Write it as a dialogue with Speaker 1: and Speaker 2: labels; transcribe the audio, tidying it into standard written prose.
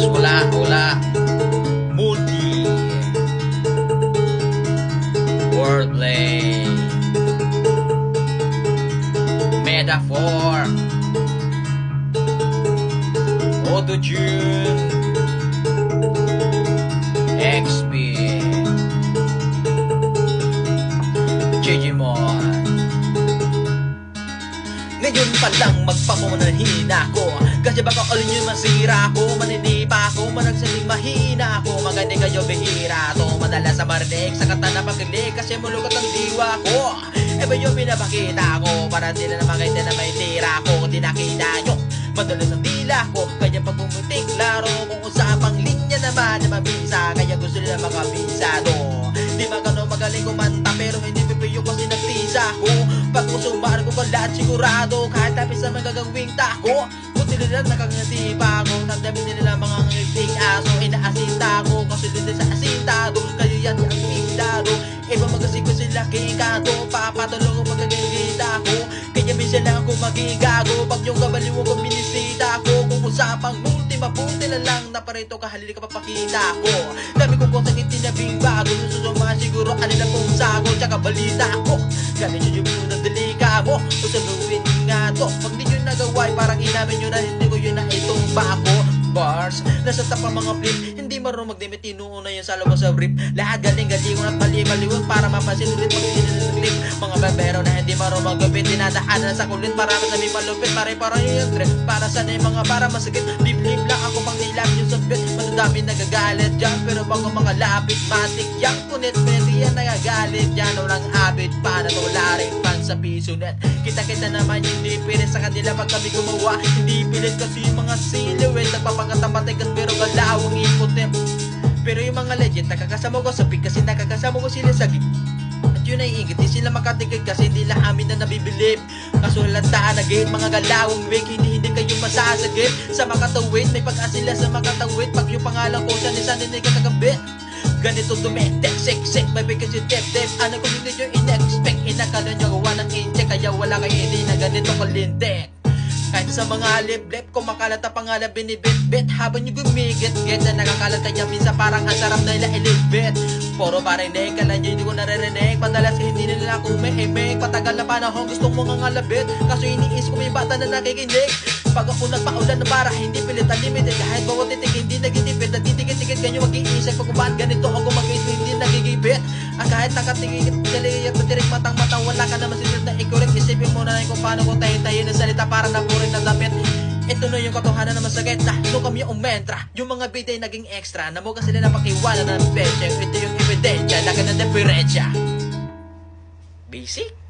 Speaker 1: hula multi wordplay metaphor auto-tune XP Digimon. Ngayon pa lang magpamunahin ako, kasi baka alin yun masira ako, maninipa ako, managsaling mahina ako. Maganda kayo bihira to, madalas sa marinig sa kata na pagkilig, kasi mulugot ang diwa ko. Ba yung pinapakita ko, para di na makita na may tira ko. Kung di nakita nyo, madalas ang dila ko, kaya pag pumutik laro, kung usapang linya naman na mabisa, kaya gusto nila makabisa to. Di magano magaling kumanta, pero hindi pipiyo kasi nagtisa ko. Pag usumar ko lahat sigurado, kahit tapis na magagawing tako. Buti nila nakangati pa ako, nagdami nila mga ngiting aso. Inaasinta ko, kasi dito sa asintado, kayo yan yung pindado. Iba magasiko sila kikado, papatulong ko magagigita ko. Kaya minsan lang ako magigago, pag yung kabaliwo ko minisita ko. Kung usapang multi, mabuti na lang na parito kahalili ka papakita ko. Dami ko po sakit tinabing bago, susuma siguro alin na pong sago, tsaka balita ko. Galing nyo yung munang delika mo, usaluin nga to. Pag di nyo nagaway, parang inamin nyo na hindi ko yun na itong bako. Bars, nasa tapang mga flip, hindi marunong magdimit, inuuna yun sa labas sa rip. Lahat galing-galingon at mali-maliwag para mapasin ulit pag sinilip. Mga bebero na hindi marunong magupit, dinadaanan sa kulit, marami na may malupit, pare-para yung trip. Para sana yung mga para masakit, bib-lib lang ako pang nilap yung sabit. Madami nagagalit dyan, pero bago mga lapit, matik yang kunit, pwede yan nagagalit dyan. Walang habit pa na tularin pan sa piso net. Kita-kita naman hindi pilit sa kanila pag kami gumawa. Hindi pilit kasi yung mga silhouette, nagpapangatamatay pero galawang iputim. Pero yung mga legend nakakasama ko sa pig, kasi nakakasama ko sila sa gig. At yun ay ingit, di sila makatigil kasi hindi lang amin na nabibilib. Kasulantaan na game, mga galawang wig, hindi kayo masasagip. Sa makatawid, may pag-asila sa makatawid. Pag yung pangalan ko siya, nisan hindi ka kakabit. Ganito dumetek, sek-sek, may bigay si dep-dep. Ano kung hindi nyo in-expect, inakala nyo gawa ng incheck, kaya wala kayo hindi na ganito kalintek. Kahit sa mga lip-lip, kumakalat ang pangalan binibit-bit. Habang nyo gumigit-git na nakakalat kanya, minsan parang ang sarap na ila ilibit. Puro parinig, kala nyo hindi ko naririnig. Madalas hindi nila ako umihimik. Patagal na panahon, gustong mga ngalabit. Kaso iniisip ko may bata na nakikinig. Pag ako nagpaulan na para hindi pilit unlimited, kahit bawat titig hindi nagitipid, nagtitigit-tigit kanyo mag-iisip kung bakit ganito ako mag-iisip hindi nagigipit. Ang kahit nakatigit galing at matirik matang-matang, wala ka naman sinunod na i-correct. Isipin mo na rin kung paano ko tayo-tayo ng salita para napurin ng damit. Ito na yung katotohanan na masakit na nung kami umentra, yung mga biday naging extra, namuga sila na pakiwala ng pecha. Ito yung ebidensya, laga ng diferensya. Basic?